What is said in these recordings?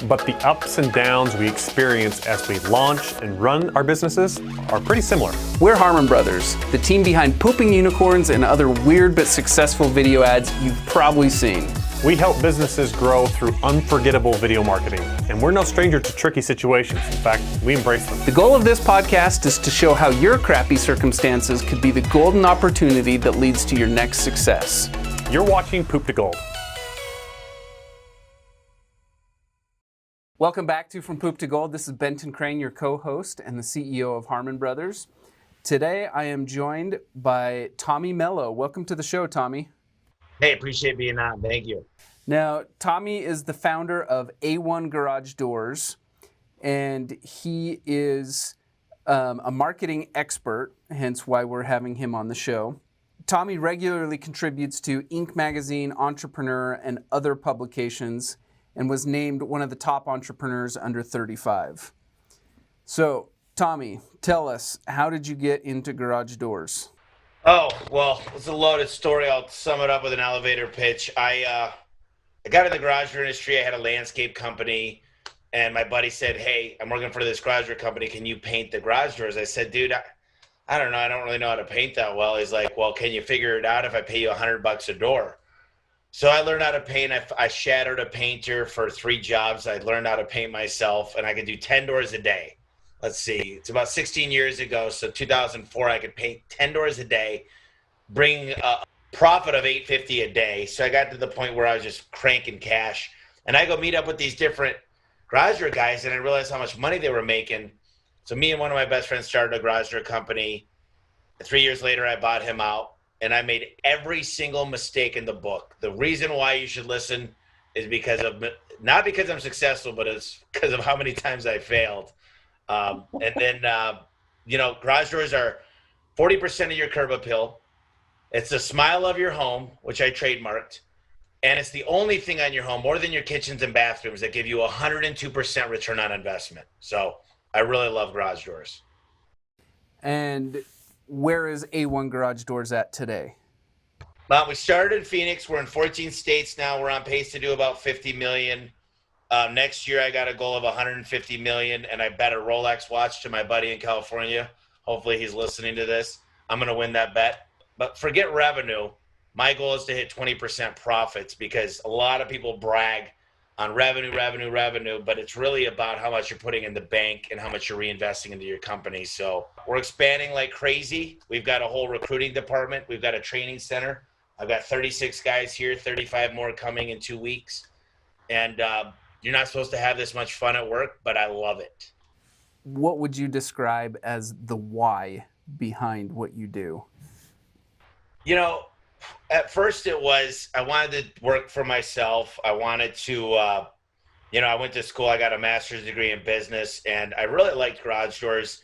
but the ups and downs we experience as we launch and run our businesses are pretty similar. We're Harmon Brothers, the team behind Pooping Unicorns and other weird but successful video ads you've probably seen. We help businesses grow through unforgettable video marketing, and we're no stranger to tricky situations. In fact, we embrace them. The goal of this podcast is to show how your crappy circumstances could be the golden opportunity that leads to your next success. You're watching Poop to Gold. Welcome back to From Poop to Gold. This is Benton, your co-host and the CEO of Harmon Brothers. Today I am joined by Tommy Mello. Welcome to the show, Tommy. Hey, appreciate being on. Thank you. Now, Tommy is the founder of A1 Garage Doors, and he is a marketing expert, hence why we're having him on the show. Tommy regularly contributes to Inc. magazine, Entrepreneur, and other publications, and was named one of the top entrepreneurs under 35. So, Tommy, tell us, how did you get into garage doors? Oh, well, it's a loaded story. I'll sum it up with an elevator pitch. I got in the garage door industry. I had a landscape company, and my buddy said, hey, I'm working for this garage door company. Can you paint the garage doors? I said, dude, I don't know. I don't really know how to paint that well. He's like, well, can you figure it out if I pay you $100 a door? So I learned how to paint. I shadowed a painter for 3 jobs. I learned how to paint myself, and I could do 10 doors a day. Let's see, it's about 16 years ago. So 2004, I could paint 10 doors a day, bring a profit of $850 a day. So I got to the point where I was just cranking cash, and I go meet up with these different garage door guys, and I realized how much money they were making. So me and one of my best friends started a garage door company. 3 years later, I bought him out, and I made every single mistake in the book. The reason why you should listen is because of, not because I'm successful, but it's because of how many times I failed. And then, garage doors are 40% of your curb appeal. It's the smile of your home, which I trademarked. And it's the only thing on your home, more than your kitchens and bathrooms, that give you 102% return on investment. So I really love garage doors. And where is A1 Garage Doors at today? We started in Phoenix. We're in 14 states now. We're on pace to do about 50 million. Next year, I got a goal of 150 million, and I bet a Rolex watch to my buddy in California. Hopefully he's listening to this. I'm going to win that bet. But forget revenue. My goal is to hit 20% profits, because a lot of people brag on revenue, but it's really about how much you're putting in the bank and how much you're reinvesting into your company. So we're expanding like crazy. We've got a whole recruiting department. We've got a training center. I've got 36 guys here, 35 more coming in 2 weeks. And you're not supposed to have this much fun at work, but I love it. What would you describe as the why behind what you do? At first it was, I wanted to work for myself. I wanted to, I went to school. I got a master's degree in business, and I really liked garage doors.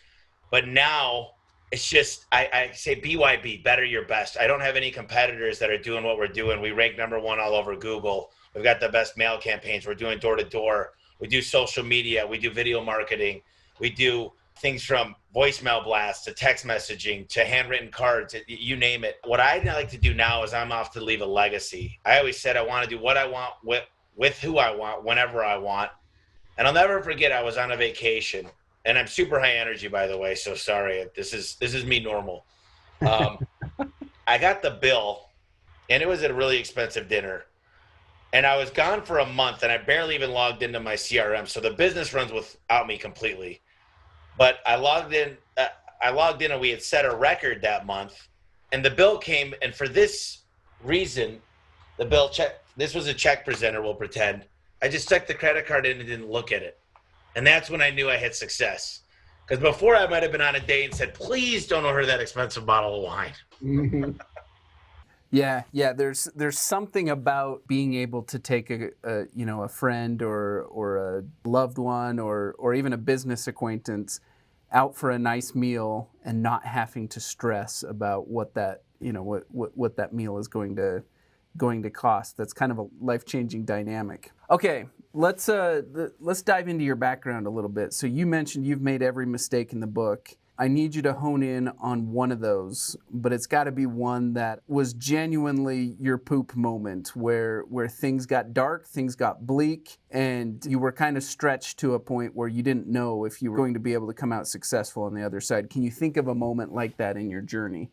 But now it's just, I say BYB, better your best. I don't have any competitors that are doing what we're doing. We rank #1 all over Google. We've got the best mail campaigns. We're doing door-to-door. We do social media. We do video marketing. We do things from voicemail blasts to text messaging to handwritten cards, you name it. What I like to do now is I'm off to leave a legacy. I always said I want to do what I want with who I want, whenever I want. And I'll never forget, I was on a vacation, and I'm super high energy, by the way, so sorry. This is me normal. I got the bill, and it was at a really expensive dinner. And I was gone for a month, and I barely even logged into my CRM. So the business runs without me completely. But I logged in, and we had set a record that month. And the bill came, and for this reason, this was a check presenter, we'll pretend. I just stuck the credit card in and didn't look at it. And that's when I knew I had success. Because before, I might have been on a date and said, please don't order that expensive bottle of wine. Mm-hmm. Yeah. There's something about being able to take a friend or a loved one or even a business acquaintance out for a nice meal and not having to stress about what that what that meal is going to cost. That's kind of a life-changing dynamic. Okay, let's dive into your background a little bit. So you mentioned you've made every mistake in the book. I need you to hone in on one of those, but it's got to be one that was genuinely your poop moment, where things got dark, things got bleak, and you were kind of stretched to a point where you didn't know if you were going to be able to come out successful on the other side. Can you think of a moment like that in your journey?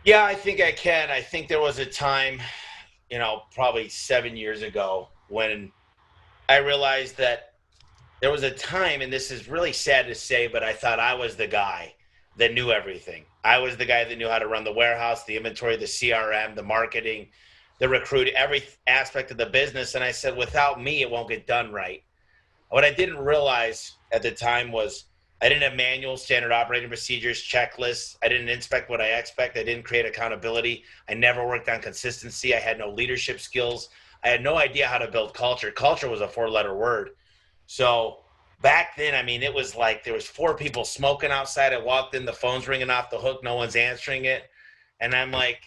Yeah, I think I can. I think there was a time, probably 7 years ago, when I realized that there was a time, and this is really sad to say, but I thought I was the guy that knew everything. I was the guy that knew how to run the warehouse, the inventory, the CRM, the marketing, the recruit, every aspect of the business. And I said, without me, it won't get done right. What I didn't realize at the time was I didn't have manuals, standard operating procedures, checklists. I didn't inspect what I expect. I didn't create accountability. I never worked on consistency. I had no leadership skills. I had no idea how to build culture. Culture was a 4-letter word. So back then, it was like there was 4 people smoking outside. I walked in, the phone's ringing off the hook. No one's answering it. And I'm like,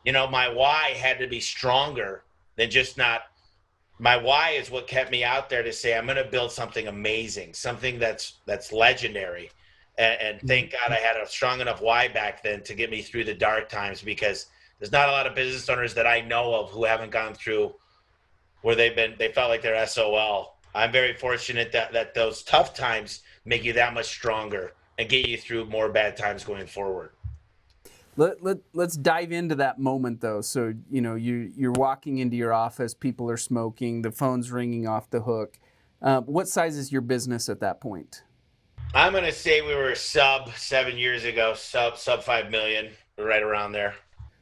my why had to be stronger than just not. My why is what kept me out there to say, I'm going to build something amazing, something that's legendary. And thank God I had a strong enough why back then to get me through the dark times, because there's not a lot of business owners that I know of who haven't gone through where they felt like they're SOL. I'm very fortunate that those tough times make you that much stronger and get you through more bad times going forward. Let's dive into that moment, though. So, you're walking into your office, people are smoking, the phone's ringing off the hook. What size is your business at that point? I'm going to say we were sub 7 years ago, sub 5 million, right around there.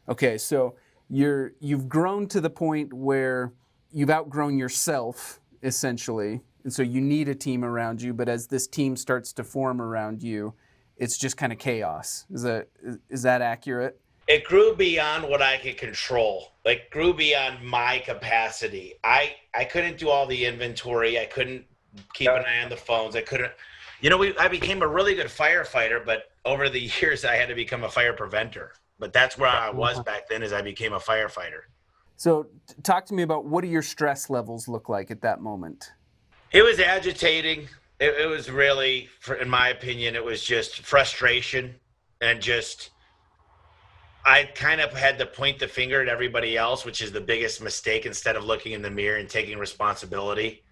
Okay, so you've grown to the point where you've outgrown yourself, essentially, and so you need a team around you, but as this team starts to form around you, it's just kind of chaos. Is that accurate? It grew beyond what I could control. Like, grew beyond my capacity. I couldn't do all the inventory. I couldn't keep an eye on the phones. I couldn't, I became a really good firefighter, but over the years I had to become a fire preventer. But that's where I was back then, as I became a firefighter. So talk to me about, what do your stress levels look like at that moment? It was agitating. It was really, in my opinion, it was just frustration, and just, I kind of had to point the finger at everybody else, which is the biggest mistake, instead of looking in the mirror and taking responsibility.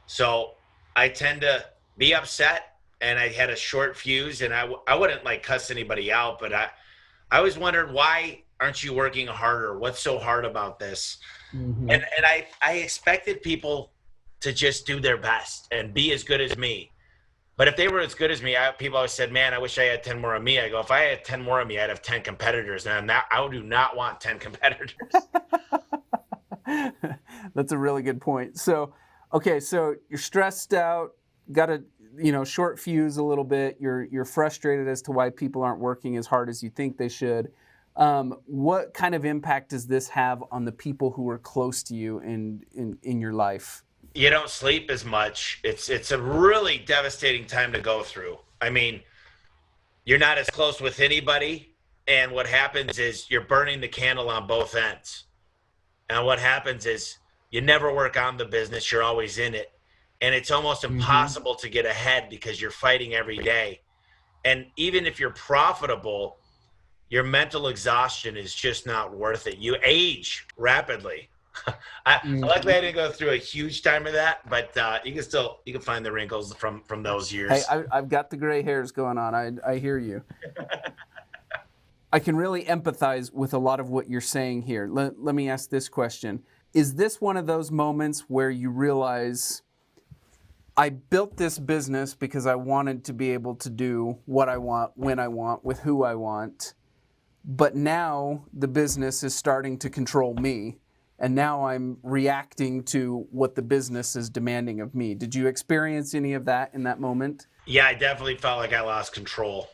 So I tend to be upset, and I had a short fuse, and I wouldn't like cuss anybody out, but I always wondered, why aren't you working harder? What's so hard about this? Mm-hmm. And I expected people to just do their best and be as good as me. But if they were as good as me, people always said, man, I wish I had 10 more of me. I go, if I had 10 more of me, I'd have 10 competitors. And I do not want 10 competitors. That's a really good point. So, okay, so you're stressed out, got a short fuse a little bit. You're frustrated as to why people aren't working as hard as you think they should. What kind of impact does this have on the people who are close to you in your life? You don't sleep as much. It's a really devastating time to go through. You're not as close with anybody, and what happens is you're burning the candle on both ends. And what happens is you never work on the business, you're always in it. And it's almost impossible to get ahead because you're fighting every day. And even if you're profitable, your mental exhaustion is just not worth it. You age rapidly. Luckily, I didn't go through a huge time of that, but you can find the wrinkles from those years. Hey, I've got the gray hairs going on. I hear you. I can really empathize with a lot of what you're saying here. Let me ask this question. Is this one of those moments where you realize, I built this business because I wanted to be able to do what I want, when I want, with who I want, but now the business is starting to control me, and now I'm reacting to what the business is demanding of me? Did you experience any of that in that moment? Yeah, I definitely felt like I lost control.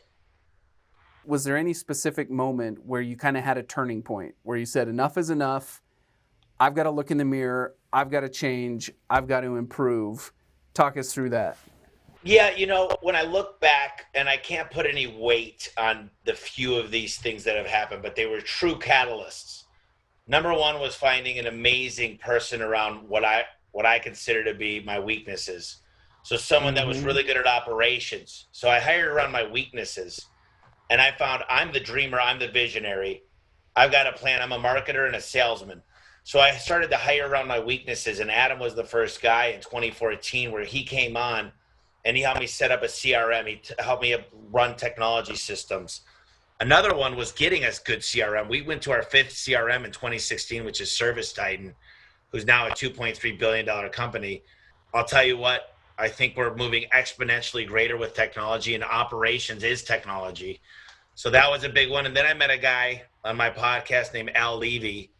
Was there any specific moment where you kind of had a turning point, where you said, enough is enough, I've got to look in the mirror, I've got to change, I've got to improve? Talk us through that. Yeah, when I look back, and I can't put any weight on the few of these things that have happened, but they were true catalysts. Number one was finding an amazing person around what I consider to be my weaknesses. So someone that was really good at operations. So I hired around my weaknesses. And I found I'm the dreamer, I'm the visionary. I've got a plan. I'm a marketer and a salesman. So I started to hire around my weaknesses. And Adam was the first guy in 2014 where he came on and he helped me set up a CRM. He helped me run technology systems. Another one was getting us good CRM. We went to our 5th CRM in 2016, which is Service Titan, who's now a $2.3 billion company. I'll tell you what, I think we're moving exponentially greater with technology, and operations is technology. So that was a big one. And then I met a guy on my podcast named Al Levy,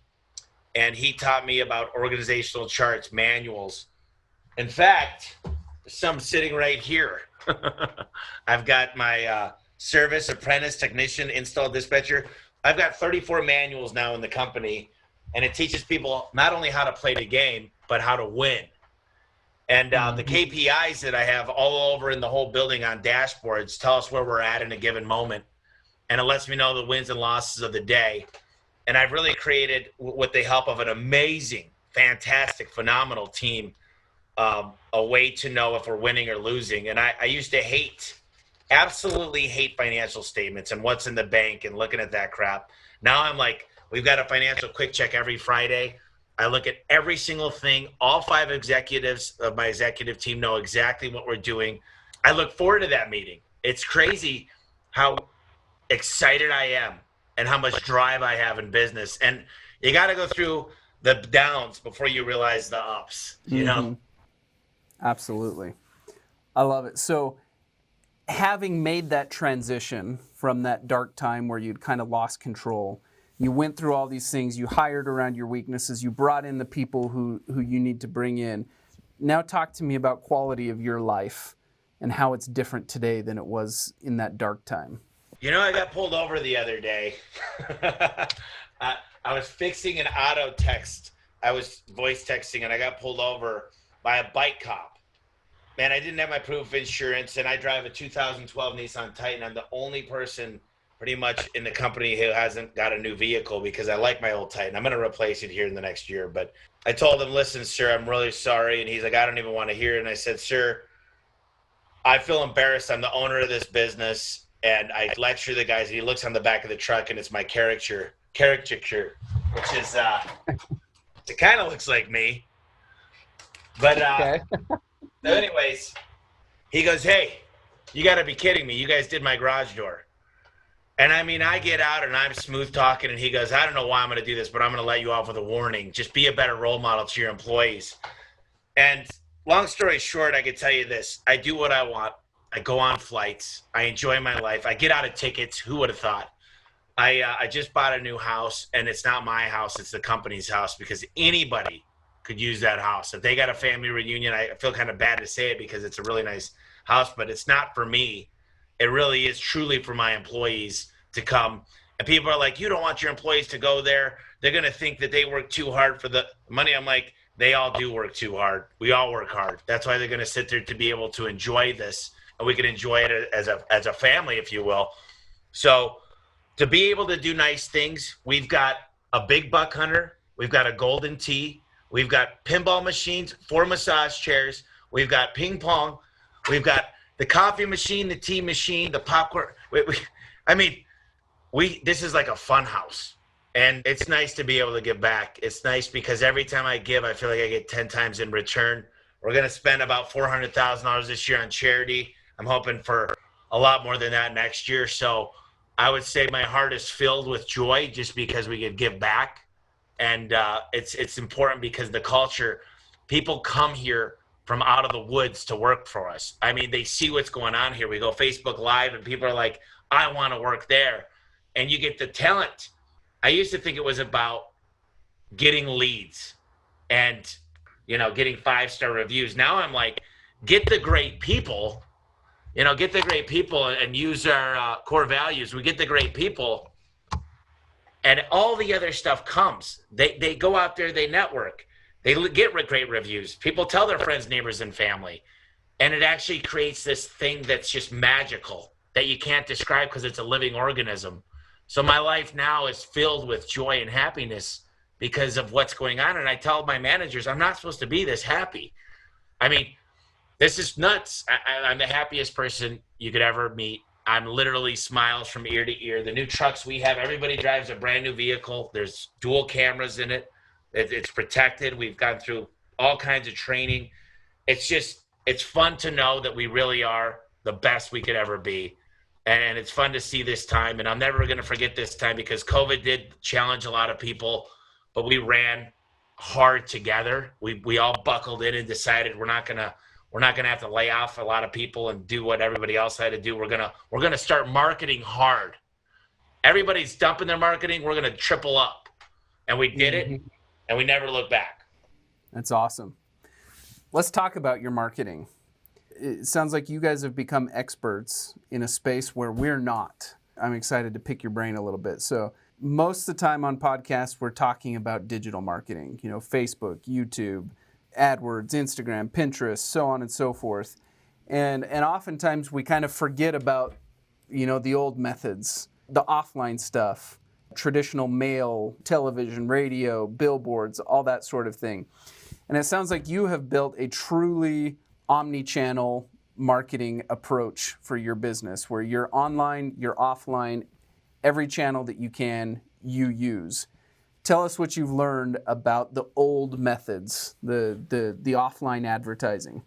and he taught me about organizational charts, manuals. In fact, some sitting right here. I've got my service, apprentice, technician, install, dispatcher. I've got 34 manuals now in the company, and it teaches people not only how to play the game, but how to win. And the KPIs that I have all over in the whole building on dashboards tell us where we're at in a given moment. And it lets me know the wins and losses of the day. And I've really created, with the help of an amazing, fantastic, phenomenal team, a way to know if we're winning or losing. And I used to absolutely hate financial statements and what's in the bank and looking at that crap. Now I'm like, we've got a financial quick check every Friday. I look at every single thing. All 5 executives of my executive team know exactly what we're doing. I look forward to that meeting. It's crazy how excited I am and how much drive I have in business. And you got to go through the downs before you realize the ups, you know? Absolutely. I love it. So having made that transition from that dark time where you'd kind of lost control, you went through all these things, you hired around your weaknesses, you brought in the people who you need to bring in. Now talk to me about quality of your life and how it's different today than it was in that dark time. You know, I got pulled over the other day. I was fixing an auto text. I was voice texting, and I got pulled over by a bike cop. Man, I didn't have my proof of insurance, and I drive a 2012 Nissan Titan. I'm the only person pretty much in the company who hasn't got a new vehicle because I like my old Titan. I'm going to replace it here in the next year. But I told him, listen, sir, I'm really sorry. And he's like, I don't even want to hear it. And I said, sir, I feel embarrassed. I'm the owner of this business. And I lecture the guys, and he looks on the back of the truck, and it's my caricature, which is, it kind of looks like me. But okay. So anyways, he goes, hey, you got to be kidding me. You guys did my garage door. And I mean, I get out, and I'm smooth talking, and he goes, I don't know why I'm going to do this, but I'm going to let you off with a warning. Just be a better role model to your employees. And long story short, I can tell you this. I do what I want. I go on flights. I enjoy my life. I get out of tickets. Who would have thought? I just bought a new house, and it's not my house. It's the company's house because anybody could use that house. If they got a family reunion, I feel kind of bad to say it because it's a really nice house, but it's not for me. It really is truly for my employees to come. And people are like, you don't want your employees to go there. They're going to think that they work too hard for the money. I'm like, they all do work too hard. We all work hard. That's why they're going to sit there to be able to enjoy this. And we can enjoy it as a family, if you will. So to be able to do nice things, we've got a big buck hunter. We've got a golden tee. We've this pinball machines, 4 massage chairs. We've got ping pong. We've got the coffee machine, the tea machine, the popcorn. This is like a fun house. And it's nice to be able to give back. It's nice because every time I give, I feel like I get 10 times in return. We're going to spend about $400,000 this year on charity. I'm hoping for a lot more than that next year. So I would say my heart is filled with joy just because we could give back. And it's important because the culture, people come here from out of the woods to work for us. I mean, they see what's going on here. We go Facebook Live and people are like, I want to work there. And you get the talent. I used to think it was about getting leads and, getting 5-star reviews. Now I'm like, get the great people, and use our core values. We get the great people and all the other stuff comes. They go out there, they network, they get great reviews. People tell their friends, neighbors, and family. And it actually creates this thing that's just magical that you can't describe because it's a living organism. So my life now is filled with joy and happiness because of what's going on. And I tell my managers, I'm not supposed to be this happy. I mean, this is nuts. I'm the happiest person you could ever meet. I'm literally smiles from ear to ear. The new trucks we have, everybody drives a brand new vehicle. There's dual cameras in it. It's protected. We've gone through all kinds of training. It's fun to know that we really are the best we could ever be. And it's fun to see this time. And I'm never going to forget this time because COVID did challenge a lot of people, but we ran hard together. We all buckled in and decided we're not gonna have to lay off a lot of people and do what everybody else had to do. We're gonna start marketing hard. Everybody's dumping their marketing. We're gonna triple up, and we did it, and we never looked back. That's awesome. Let's talk about your marketing. It sounds like you guys have become experts in a space where we're not. I'm excited to pick your brain a little bit. So most of the time on podcasts, we're talking about digital marketing, Facebook, YouTube, AdWords, Instagram, Pinterest, so on and so forth. And oftentimes we kind of forget about, the old methods, the offline stuff, traditional mail, television, radio, billboards, all that sort of thing. And it sounds like you have built a truly omni-channel marketing approach for your business where you're online, you're offline, every channel that you can, you use. Tell us what you've learned about the old methods, the offline advertising.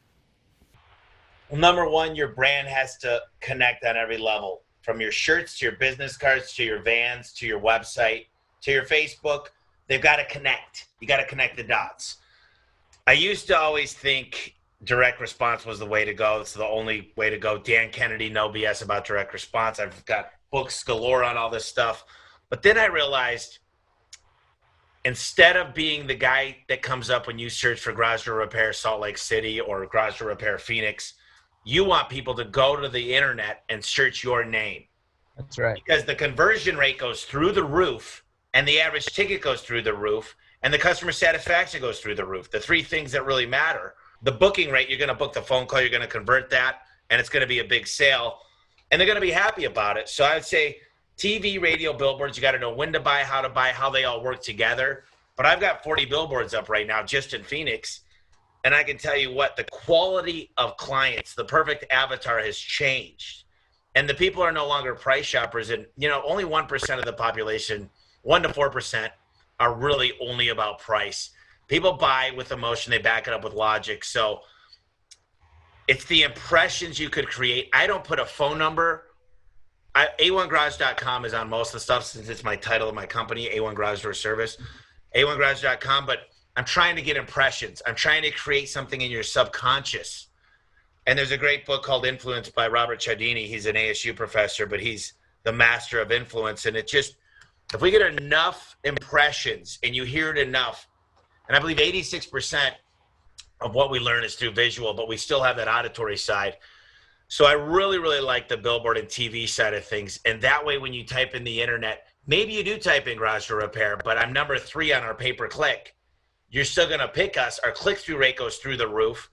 Well, number one, your brand has to connect on every level, from your shirts to your business cards to your vans to your website to your Facebook. They've got to connect. You got to connect the dots. I used to always think direct response was the way to go. It's the only way to go. Dan Kennedy, no BS about direct response. I've got books galore on all this stuff. But then I realized instead of being the guy that comes up when you search for garage door repair Salt Lake City or garage door repair Phoenix, you want people to go to the internet and search your name. That's right. Because the conversion rate goes through the roof and the average ticket goes through the roof and the customer satisfaction goes through the roof. The three things that really matter. The booking rate, you're going to book the phone call, you're going to convert that, and it's going to be a big sale. And they're going to be happy about it. So I would say TV, radio, billboards, you got to know when to buy, how they all work together. But I've got 40 billboards up right now just in Phoenix. And I can tell you what, the quality of clients, the perfect avatar has changed. And the people are no longer price shoppers. And, only 1% of the population, 1 to 4%, are really only about price. People buy with emotion. They back it up with logic. So it's the impressions you could create. I don't put a phone number. A1garage.com is on most of the stuff since it's my title of my company, A1 Garage Door Service, A1garage.com. But I'm trying to get impressions. I'm trying to create something in your subconscious. And there's a great book called Influence by Robert Cialdini. He's an ASU professor, but he's the master of influence. And it just, if we get enough impressions and you hear it enough, and I believe 86% of what we learn is through visual, but we still have that auditory side. So I really, really like the billboard and TV side of things. And that way, when you type in the internet, maybe you do type in garage door repair, but I'm number 3 on our pay-per-click. You're still going to pick us. Our click-through rate goes through the roof.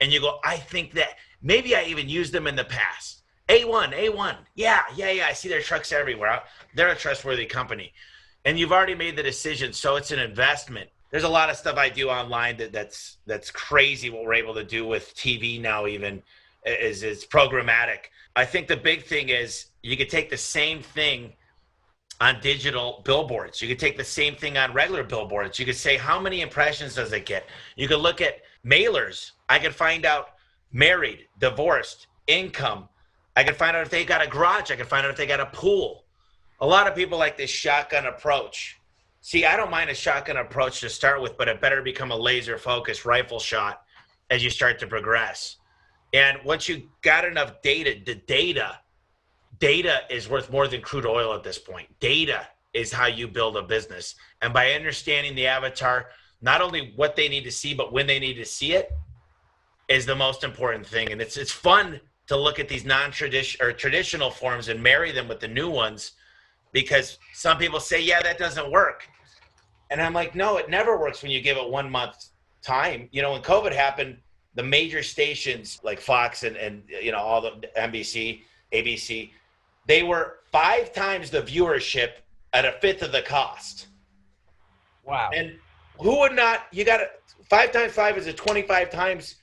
And you go, I think that maybe I even used them in the past. A1. Yeah. I see their trucks everywhere. They're a trustworthy company. And you've already made the decision, so it's an investment. There's a lot of stuff I do online that's crazy what we're able to do with TV now even is programmatic. I think the big thing is you could take the same thing on digital billboards. You could take the same thing on regular billboards. You could say, how many impressions does it get? You could look at mailers. I could find out married, divorced, income. I could find out if they got a garage. I could find out if they got a pool. A lot of people like this shotgun approach. See, I don't mind a shotgun approach to start with, but it better become a laser focused rifle shot as you start to progress. And once you got enough data, the data is worth more than crude oil at this point. Data is how you build a business. And by understanding the avatar, not only what they need to see, but when they need to see it is the most important thing. And it's fun to look at these non-traditional or traditional forms and marry them with the new ones, because some people say, yeah, that doesn't work. And I'm like, no, it never works when you give it 1 month time. When COVID happened, the major stations like Fox and all the NBC, ABC, they were 5 times the viewership at a fifth of the cost. Wow. And who would not, 5 times 5 is 25 times.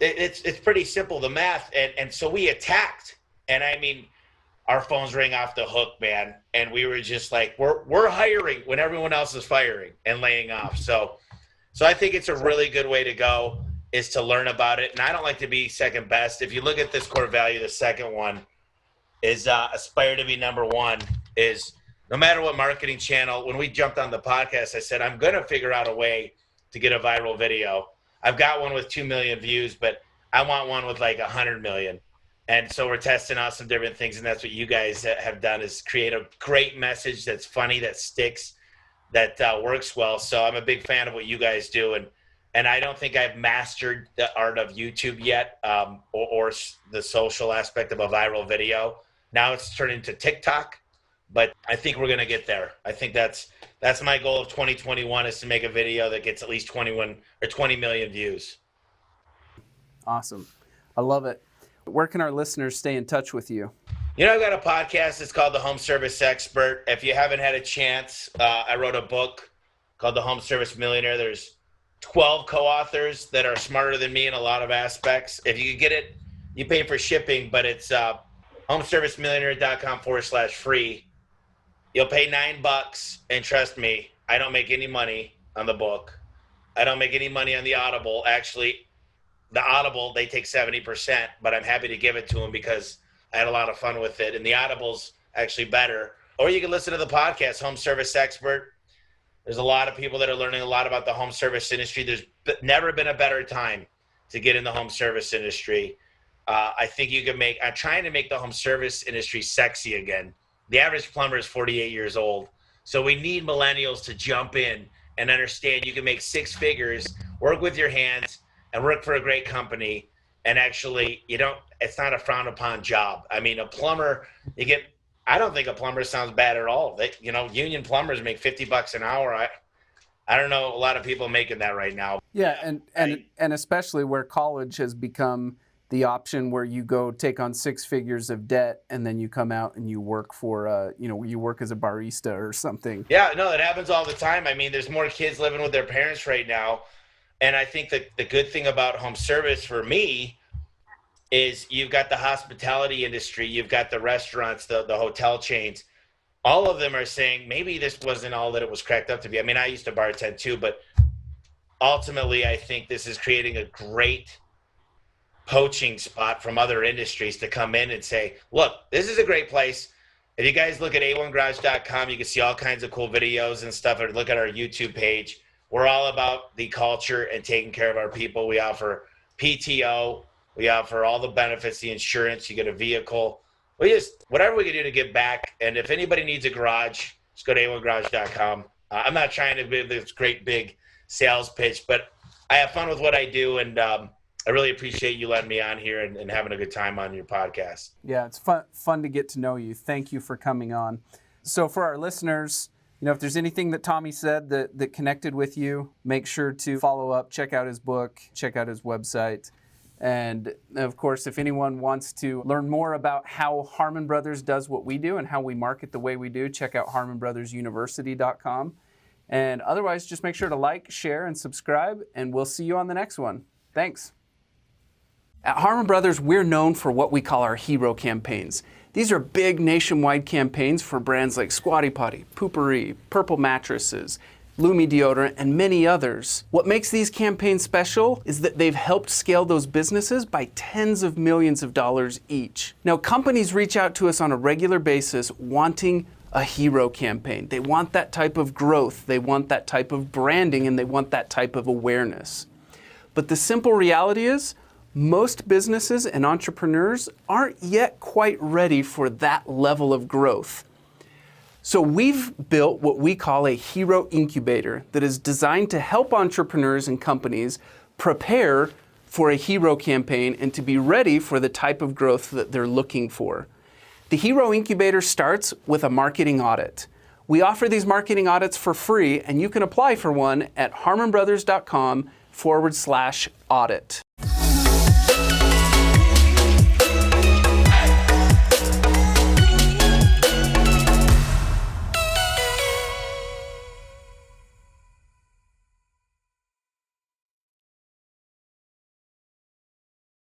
It's pretty simple, the math. And so we attacked And I mean, our phones rang off the hook, man. And we were just like, we're hiring when everyone else is firing and laying off. So I think it's a really good way to go, is to learn about it. And I don't like to be second best. If you look at this core value, the second one is aspire to be number one. Is no matter what marketing channel, when we jumped on the podcast, I said, I'm going to figure out a way to get a viral video. I've got one with 2 million views, but I want one with like 100 million. And so we're testing out some different things. And that's what you guys have done, is create a great message that's funny, that sticks, that works well. So I'm a big fan of what you guys do. And I don't think I've mastered the art of YouTube yet, or the social aspect of a viral video. Now it's turned into TikTok, but I think we're going to get there. I think that's my goal of 2021, is to make a video that gets at least 21 or 20 million views. Awesome. I love it. Where can our listeners stay in touch with you? You know, I've got a podcast. It's called The Home Service Expert. If you haven't had a chance, I wrote a book called The Home Service Millionaire. There's 12 co-authors that are smarter than me in a lot of aspects. If you could get it, you pay for shipping, but it's homeservicemillionaire.com/free. You'll pay $9, and trust me, I don't make any money on the book. I don't make any money on the Audible. Actually, the Audible, they take 70%, but I'm happy to give it to them because I had a lot of fun with it. And the Audible's actually better. Or you can listen to the podcast, Home Service Expert. There's a lot of people that are learning a lot about the home service industry. There's never been a better time to get in the home service industry. I think you can I'm trying to make the home service industry sexy again. The average plumber is 48 years old. So we need millennials to jump in and understand you can make 6 figures, work with your hands, and work for a great company. And actually, it's not a frowned upon job. I mean, a plumber, I don't think a plumber sounds bad at all. Union plumbers make $50 an hour. I don't know a lot of people making that right now. Yeah, and especially where college has become the option where you go take on 6 figures of debt and then you come out and you work for, you work as a barista or something. Yeah, no, that happens all the time. I mean, there's more kids living with their parents right now. And I think that the good thing about home service for me is you've got the hospitality industry, you've got the restaurants, the hotel chains. All of them are saying maybe this wasn't all that it was cracked up to be. I mean, I used to bartend too, but ultimately I think this is creating a great poaching spot from other industries to come in and say, look, this is a great place. If you guys look at a1garage.com, you can see all kinds of cool videos and stuff, or look at our YouTube page. We're all about the culture and taking care of our people. We offer PTO. We offer all the benefits, the insurance. You get a vehicle. Whatever we can do to give back. And if anybody needs a garage, just go to a1garage.com. I'm not trying to be this great big sales pitch, but I have fun with what I do. And I really appreciate you letting me on here and having a good time on your podcast. Yeah, it's fun to get to know you. Thank you for coming on. So for our listeners, if there's anything that Tommy said that connected with you, make sure to follow up, check out his book, check out his website. And of course, if anyone wants to learn more about how Harmon Brothers does what we do and how we market the way we do, check out harmonbrothersuniversity.com. And otherwise, just make sure to like, share, and subscribe, and we'll see you on the next one. Thanks. At Harmon Brothers, we're known for what we call our hero campaigns. These are big nationwide campaigns for brands like Squatty Potty, Poopery, Purple Mattresses, Lumi Deodorant, and many others. What makes these campaigns special is that they've helped scale those businesses by tens of millions of dollars each. Now, companies reach out to us on a regular basis wanting a hero campaign. They want that type of growth, they want that type of branding, and they want that type of awareness. But the simple reality is, most businesses and entrepreneurs aren't yet quite ready for that level of growth. So we've built what we call a hero incubator that is designed to help entrepreneurs and companies prepare for a hero campaign and to be ready for the type of growth that they're looking for. The hero incubator starts with a marketing audit. We offer these marketing audits for free, and you can apply for one at harmonbrothers.com/audit.